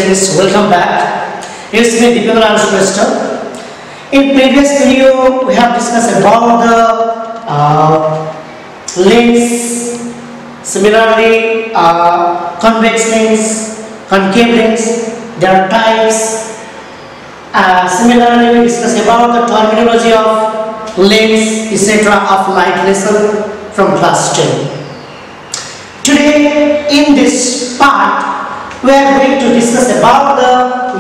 students, welcome back. It's me Deependra Shrestha. In previous video, we have discussed about the lens, similarly convex lens, concave lens, their types. Similarly, we discussed about the terminology of lens, etc. of light lesson from class 10. Today, in this part, we are going to discuss about the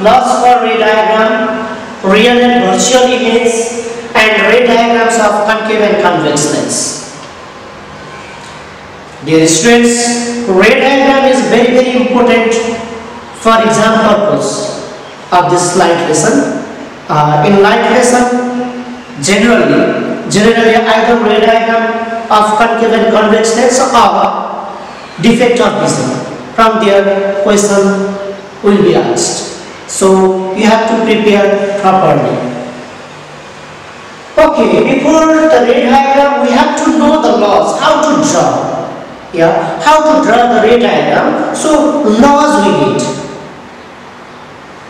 laws for ray diagram, real and virtual image, and ray diagrams of concave and convex lens. Dear students, ray diagram is very important for exam purpose of this light lesson. In light lesson, generally either ray diagram of concave and convex lens or defect of vision. From there, question will be asked. So you have to prepare properly. Okay, before the ray diagram, we have to know the laws, how to draw. Yeah, how to draw the ray diagram. So laws we need.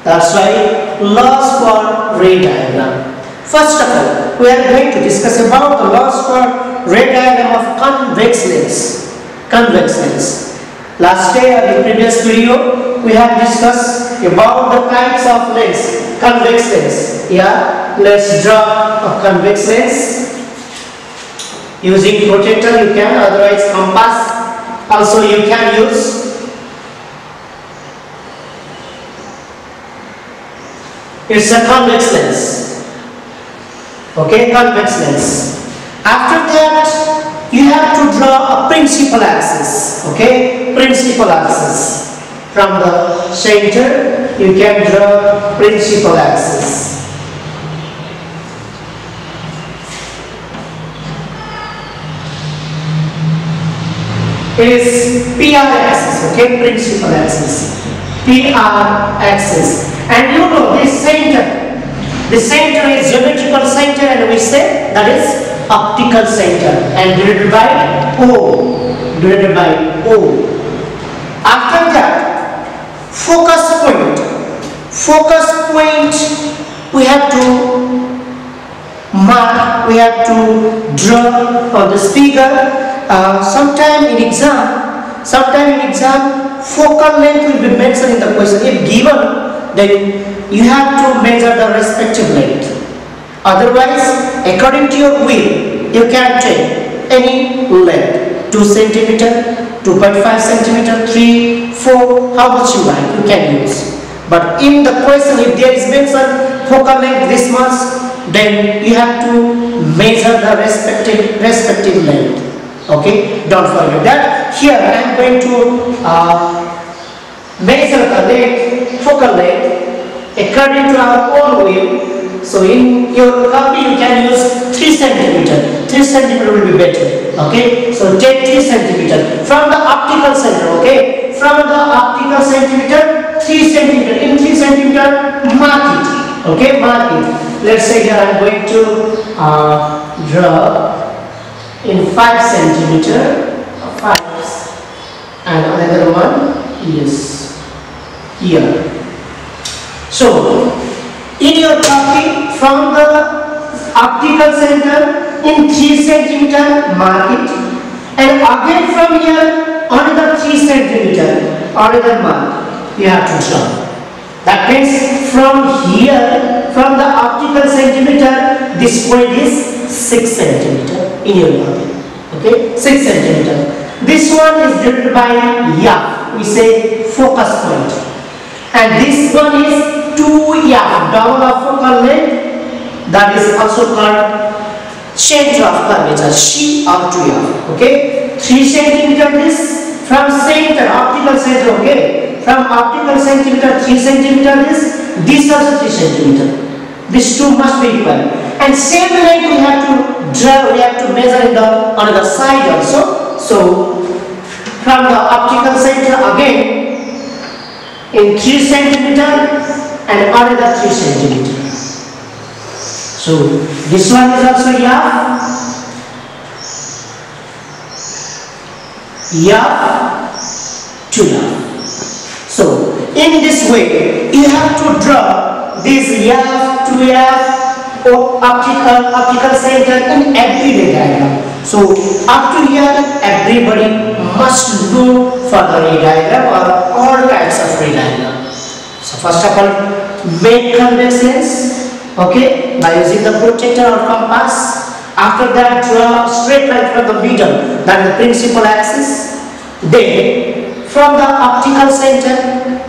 That's why laws for ray diagram. First of all, we are going to discuss about the laws for ray diagram of convex lens. Convex lens. Last day or in previous video, we have discussed about the types of lens, convex lens. Yeah, let's draw a convex lens. Using protractor you can, otherwise compass also you can use. It's a convex lens. Okay, convex lens. After that, you have to draw a principal axis. Okay, principal axis. From the center, you can draw principal axis. It is PR axis. Okay, principal axis. PR axis. And you know this center. The center is geometrical center, and we say that is optical center, and divided by O. Divided by O. After that, focus point. Focus point we have to mark, we have to draw on this figure. Sometime in exam, focal length will be mentioned in the question. If given, then you have to measure the respective length. Otherwise, according to your will, you can take any length, 2 cm, 2.5 cm, 3, 4, how much you like, you can use. But in the question, if there is mentioned focal length this much, then you have to measure the respective length. Okay, don't forget that. Here I am going to measure the length, focal length, according to our own will. So in your copy you can use 3 cm. 3 cm will be better. Okay. So take 3 cm from the optical center. Okay. From the optical centimeter, 3 cm. In 3 cm, mark it. Okay. Mark it. Let's say here I am going to draw in 5 cm. 5 and another one is here. So in your copy, from the optical center in 3 cm, mark it, and again from here another 3 cm, another mark you have to draw. That means from here, from the optical centimeter, this point is 6 cm in your copy. Okay, 6 cm. This one is divided by F. We say focus point, and this one is 2F, double of focal length, that is also called center of curvature, C or 2F. Okay, 3 cm this from center, optical center. Okay, from optical centimeter, 3 cm this also 3 cm. These two must be equal, and same length we have to draw, we have to measure in the other side also. So from the optical center again in 3 cm. and another 3 cm. So this one is also F to F. So in in this way, you have to draw this F, 2F or optical center in everyday diagram. So up to here, everybody must know for the ray diagram or all types of ray diagram. So first of all, make convex lens, okay, by using the protractor or compass. After that, draw straight line from the middle, that is the principal axis. Then from the optical center,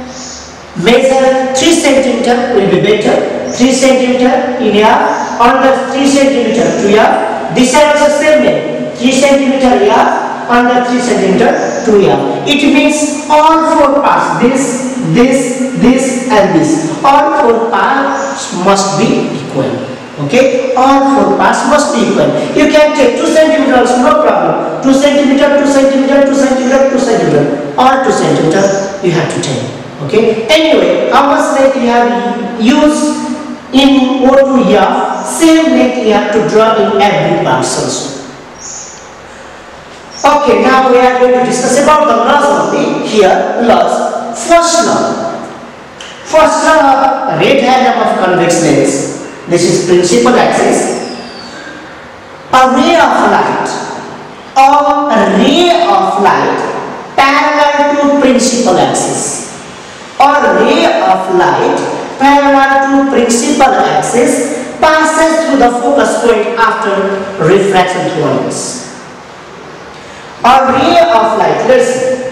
measure 3 cm will be better. 3 cm in here, under 3 cm to here. This side also same way, 3 cm here, under 3 cm to here. It means all 4 parts, this, and this. All 4 parts must be equal. Okay, all 4 parts must be equal. You can take 2 cm also, no problem. 2 cm, 2 cm, 2 cm, 2 cm. All 2 cm you have to take. Okay. Anyway, how much length you have used in O2 here, same length you have to draw in every part also. Okay, now we are going to discuss about the laws only. Here, laws. First law. First law of ray diagram of convex lens. This is principal axis. A ray of light parallel to principal axis. A ray of light parallel to principal axis passes through the focus point after refraction through a lens. A ray of light, let's see.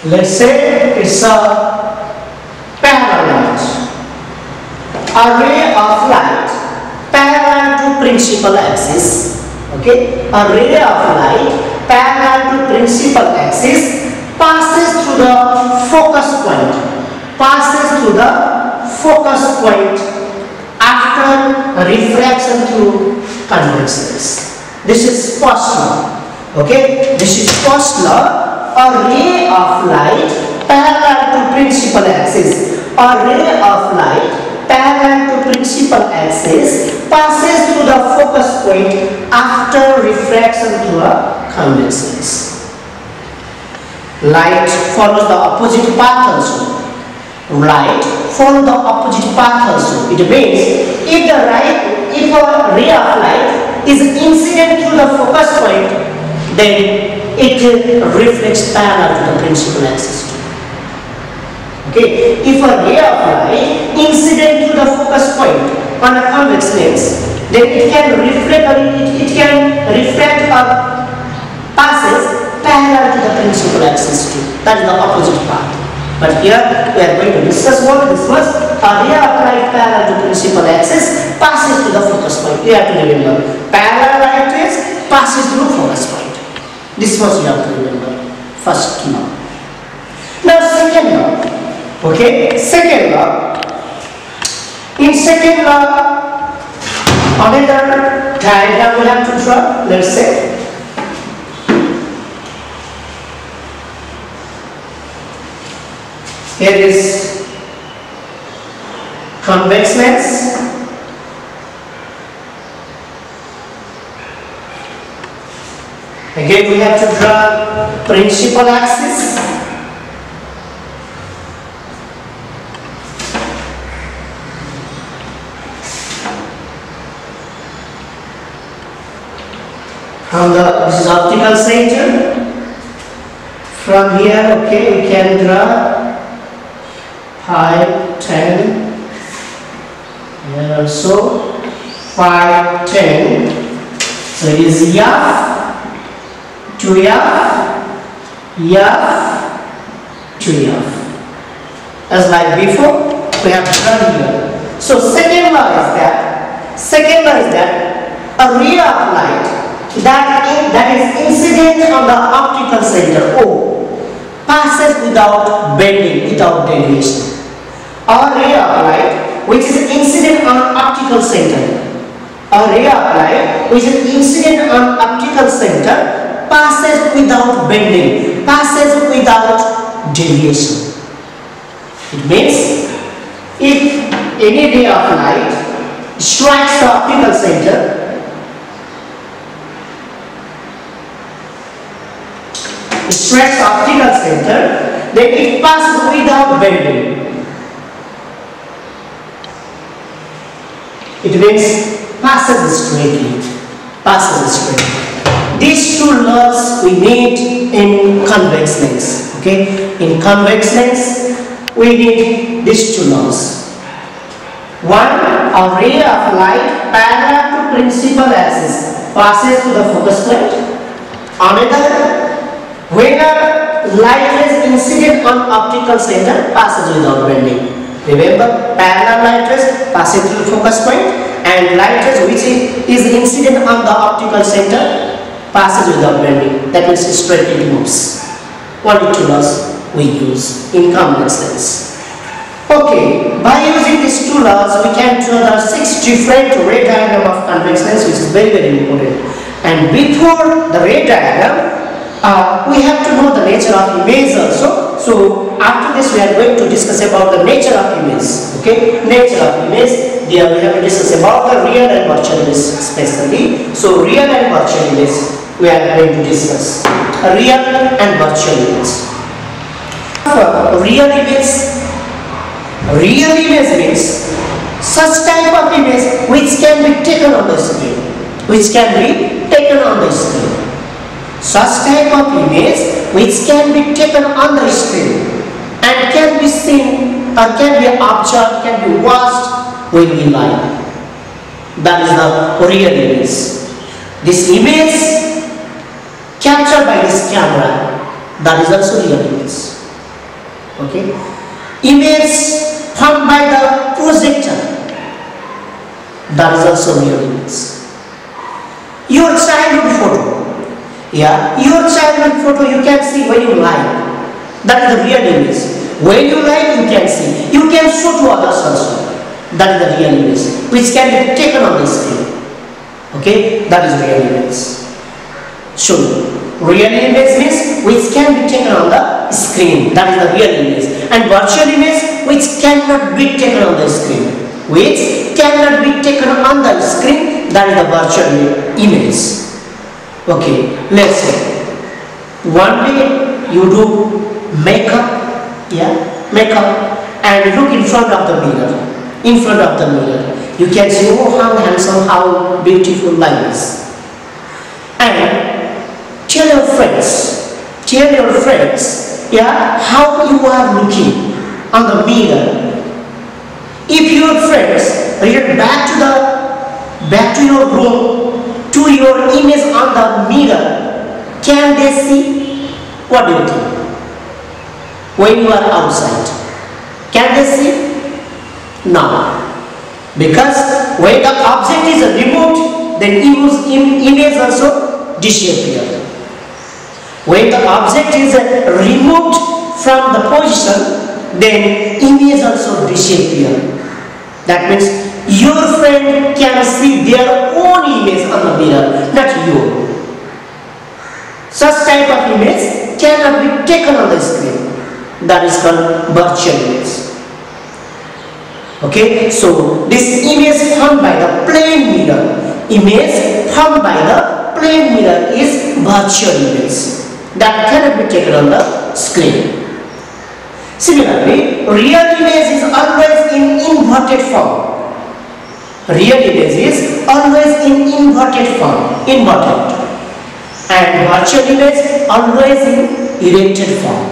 Let's say it's a parallel light. A ray of light parallel to principal axis. Okay, a ray of light parallel to principal axis passes through the focus point. After refraction through convex lens. This is first law. Okay, this is first law. A ray of light parallel to principal axis. A ray of light parallel to principal axis passes through the focus point after refraction through a convex lens. Light follows the opposite path also. Light follows the opposite path also. It means if a ray of light is incident through the focus point, then it reflects parallel to the principal axis. Okay, if a ray of light incident to the focus point on a convex lens, then it can reflect or passes parallel to the principal axis too. That is the opposite path. But here we are going to discuss what this was. A ray of light parallel to principal axis passes to the focus point. You have to remember, parallel light rays passes through focus point. This was you have to remember. First law. Now second law. Okay, second law. In second law, another diagram we have to draw. Let's say here is convex lens. Again we have to draw principal axis. This is optical center. From here, okay, we can draw 5, 10. Here also 5, 10. So it is F to F, F to F. As like before, we have drawn here. So second law is that a ray of light that is incident on the optical center O passes without bending, without deviation. A ray of light which is incident on optical center, a ray of light which is incident on optical center passes without bending, passes without deviation. It means if any ray of light strikes the optical center, stretch the optical center, then it passes without bending. It means passes straightly. These two laws we need in convex lens. Okay, in convex lens we need these two laws. One, a ray of light parallel to principal axis passes to the focus point. Another, when a light rays incident on optical center passes without bending. Remember, parallel light rays passing through the focus point, and light rays which is incident on the optical center passes without bending. That means straight it moves. Only two laws we use in convex lens. Okay, by using these two laws we can draw the 6 different ray diagram of convex lens, which is very important. And before the ray diagram, we have to know the nature of image also. So after this we are going to discuss about the nature of image. Okay, nature of image. There we have to discuss about the real and virtual image especially. So real and virtual image we are going to discuss. Real and virtual image. Real image means such type of image which can be taken on the screen. Such type of image which can be taken on the screen and can be seen or can be observed, can be watched when we lie. That is the real image. This image captured by this camera, that is also real image. Okay, image formed by the projector, that is also real image. Your childhood photo, your childhood photo you can see when you lie, that is the real image. When you lie you can see, you can show to others also, that is the real image which can be taken on the screen. Okay, that is real image. So real image means which can be taken on the screen, that is the real image. And virtual image which cannot be taken on the screen, that is the virtual image. Okay, let's say one day you do makeup, and look in front of the mirror. You can see, oh, how handsome, how beautiful life is. And tell your friends, how you are looking on the mirror. If your friends return back to your room, to your image on the mirror, can they see? What do you think? When you are outside, can they see? No. Because when the object is removed, then image also disappears. When the object is removed from the position, then image also disappears. That means your friend can see their own image on the mirror, not you. Such type of image cannot be taken on the screen. That is called virtual image. Okay, so this image formed by the plane mirror, is virtual image that cannot be taken on the screen. Similarly, real image is always in inverted form. And virtual image always in erected form.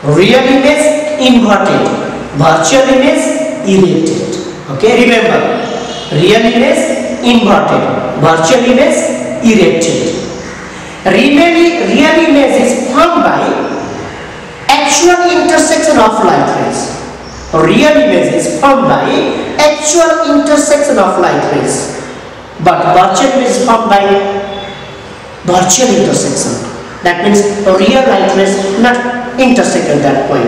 Real image inverted, virtual image erected. Okay, remember, real image inverted, virtual image erected. Real image is formed by actual intersection of light rays. Real image is formed by actual intersection of light rays. But virtual image is formed by virtual intersection. That means real light rays not intersect at that point.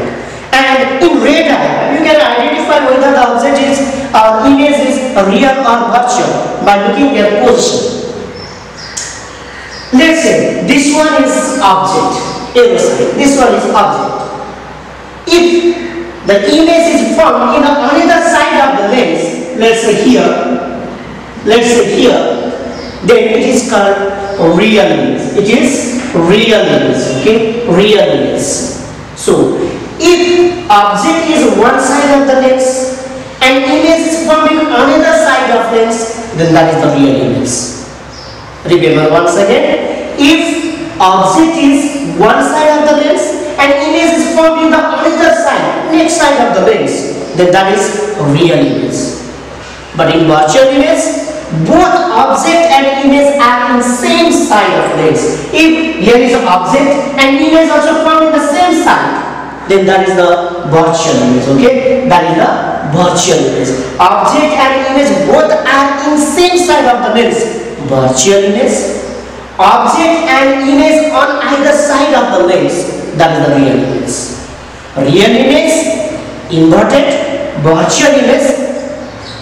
And in ray diagram, you can identify whether the object is or image is real or virtual by looking at position. Let's say this one is object, this one is object. If the image is formed in the another side of the lens, let's say here, then it is called real image. It is real image. Okay, real image. So if object is one side of the lens and image is forming another side of lens, then that is the real image. Remember once again, if object is one side of the lens and image is forming the other side, next side of the lens, then that is real image. But in virtual image, both object and image are in same side of lens. If here is an object and image also forming the same side, then that is the virtual image. Okay, that is the virtual image. Object and image both are in same side of the lens. Virtual image. Object and image on either side of the lens, that is the real image. Real image inverted, virtual image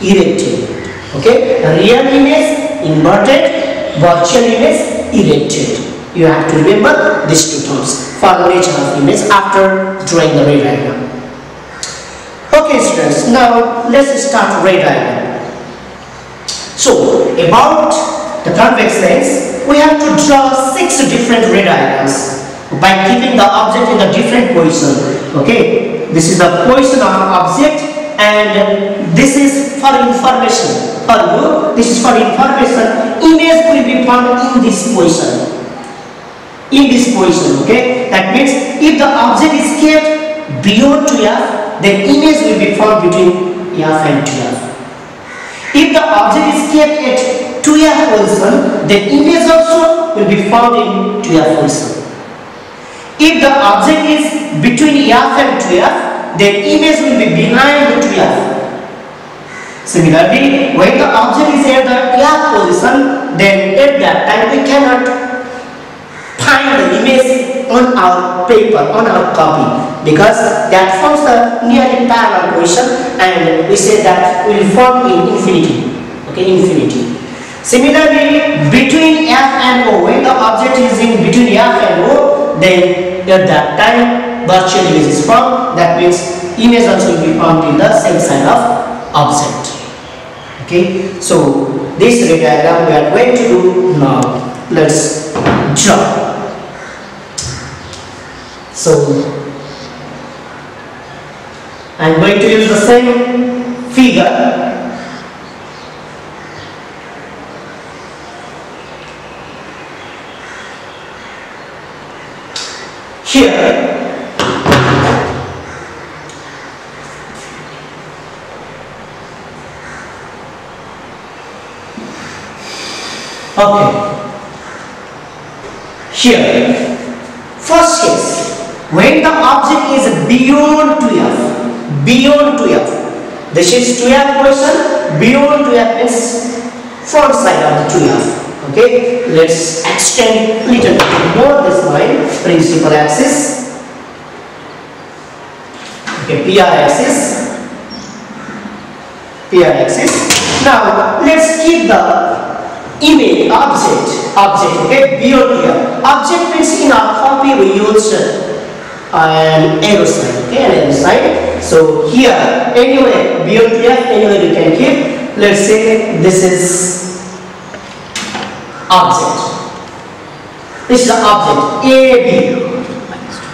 erected. Okay, real image inverted, virtual image erected. You have to remember these two terms for the nature of image after drawing the ray diagram. Okay students, now let's start ray diagram. So about the convex lens, we have to draw 6 different ray diagrams by keeping the object in a different position. Okay, this is the position of object and this is for information. For you, this is for information. Image will be found in this position. In this position, okay? That means if the object is kept beyond 2f, then image will be found between f and 2f. If the object is kept at 2f position, then image also will be found in 2f position. If the object is between f and 2f, then image will be behind the 2f. Similarly, when the object is at the f position, then at that time we cannot find the image on our paper, on our copy, because that forms the nearly parallel position and we say that will form in infinity. Okay, infinity. Similarly, between f and o, when the object is in between f and o, then at that time virtual image is formed. That means image also will be formed in the same side of object. Okay, so this ray diagram we are going to do now. Let's draw. So I am going to use the same figure. Here okay, here first case, when the object is beyond 2f, this is 2f position, beyond 2f is front side of the 2f. Okay, let's extend little bit more this line, principal axis. Okay, PR axis. Now let's keep the image object. Okay, beyond 2f. Object means in our copy we use an arrow sign. Okay, an arrow sign. So here anywhere beyond 2f, anywhere you can keep. Let's say this is object. This is the object AB.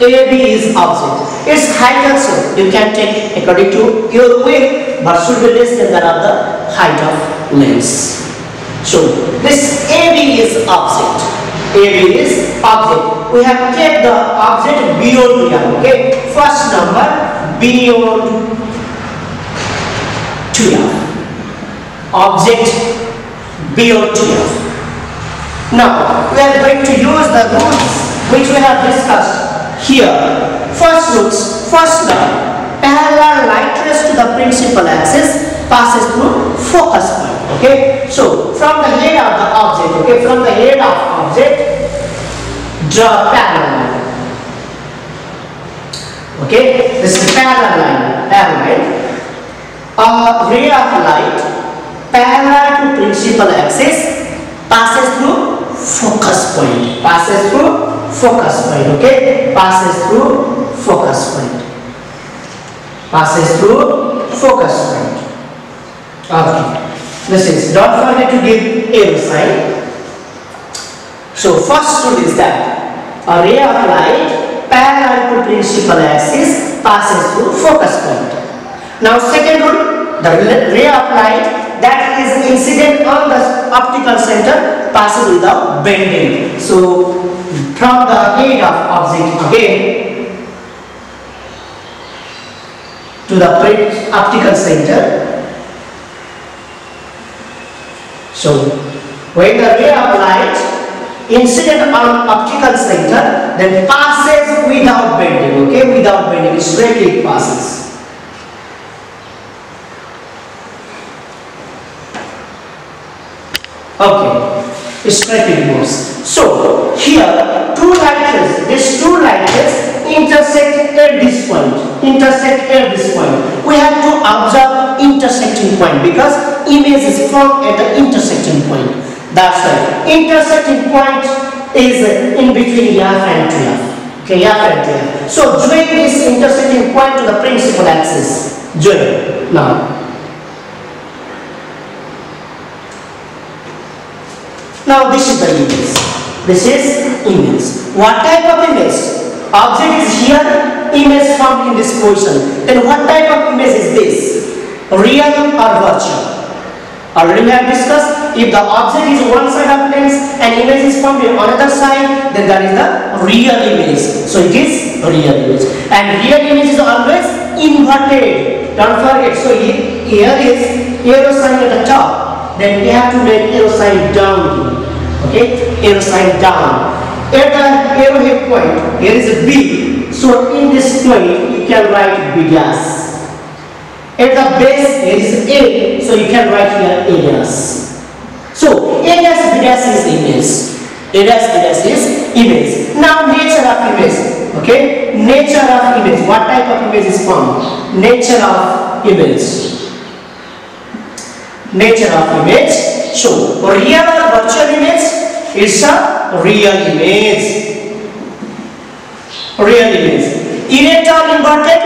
AB is object. Its height also you can take according to your width, but should be less than that of the height of lens. So this AB is object. AB is object. We have kept the object beyond 2f. Okay. First number beyond 2f. Object beyond 2f. Now we are going to use the rules which we have discussed here. First law, parallel light rays to the principal axis passes through focus point. Okay, so from the head of the object, draw a parallel line. Okay, this is parallel line. A ray of light parallel to principal axis passes through focus point. Okay, passes through focus point. Okay, this is, don't forget to give arrow sign. So first rule is that a ray of light parallel to principal axis passes through focus point. Now second rule, the ray of light that is incident on the optical center passes without bending. So from the head of object again to the optical center. So when the ray of light incident on optical center then passes without bending, okay, without bending, straightly it passes. Okay, straightly it moves. So here two light rays, these two light rays intersect at this point, we have to observe intersecting point because image is formed at the intersecting point. That's right. Intersecting point is in between F and TF. Okay, F and TF. So join this intersecting point to the principal axis. Join now. Now this is the image. This is image. What type of image? Object is here, image formed in this position. Then what type of image is this? Real or virtual? Already we have discussed, if the object is one side of lens and image is formed on another side, then that is the real image. So it is real image. And real image is always inverted. Don't forget. So here is arrow sign at the top. Then we have to make arrow sign down. Okay, arrow sign down. At the arrowhead point, here is a B. So in this point, you can write B dash. At the base, here is A, so you can write here A dash. So A dash B dash is image. A dash B dash is image. Now nature of image. Okay, nature of image. What type of image is formed? Nature of image. Nature of image. So real or virtual image is a real image. Real image. Erect or inverted?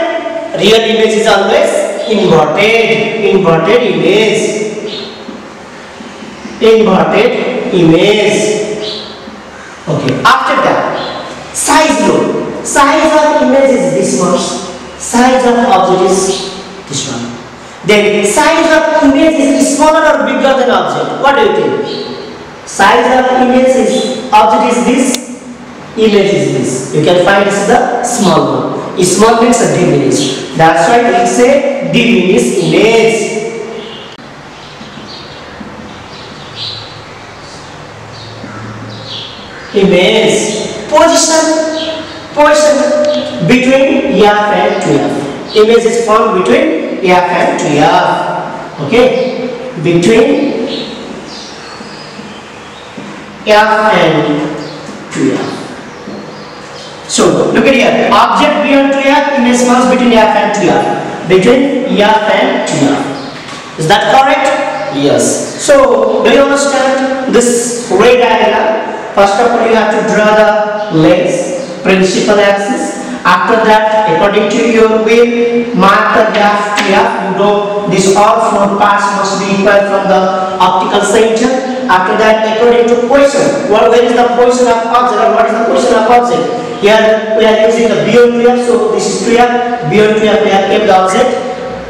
Real image is always inverted image. Okay, after that, size rule. Size of image is this much, size of object is this one. Then size of image is smaller or bigger than object. What do you think? Size of image is, object is this, image is this. You can find this is the small one. Small means a diminished. That's why we say diminished image. Image. Position between F and TF. Image is formed between F and TF. Okay? Between F and TF. So look at here, object beyond TF, image forms between F and TF. Between F and TF. Is that correct? Yes. So do you understand this ray diagram? First of all, you have to draw the lens, principal axis. After that, according to your will, mark the F, TF. You know this all four parts must be equal from the optical center. After that, according to position, where is the position of object or what is the position of object? Here we are using the beyond TF, so this is TF. Beyond TF we have kept the object.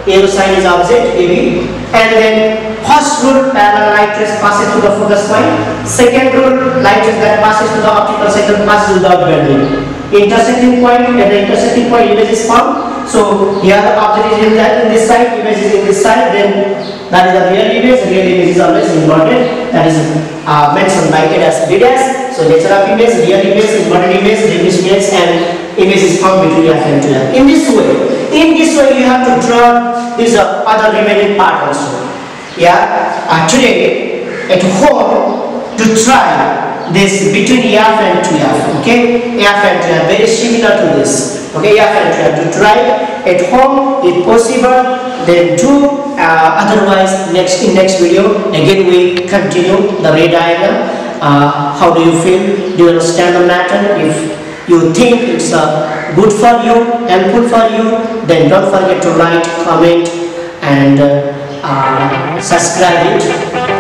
Arrow sign is object AB. And then first rule, parallel light rays passes to the focus point. Second rule, light rays that passes to the optical center passes without bending. Intersecting point, at the intersecting point image is formed. So here the object is in this side, image is in this side, then that is the real image. Real image is always inverted. That is mentioned by A dash B dash. So nature of image, real image, inverted image, diminished image, and image is formed between F and TF. In this way you have to draw this other remaining part also. Yeah, today at home to try this between F and TF. Okay, F and TF very similar to this. Okay, F and TF to try at home if possible. Then do. Otherwise, in next video again we continue the ray diagram. How do you feel? Do you understand the matter? If you think it's good for you, helpful for you, then don't forget to write, comment, and subscribe it.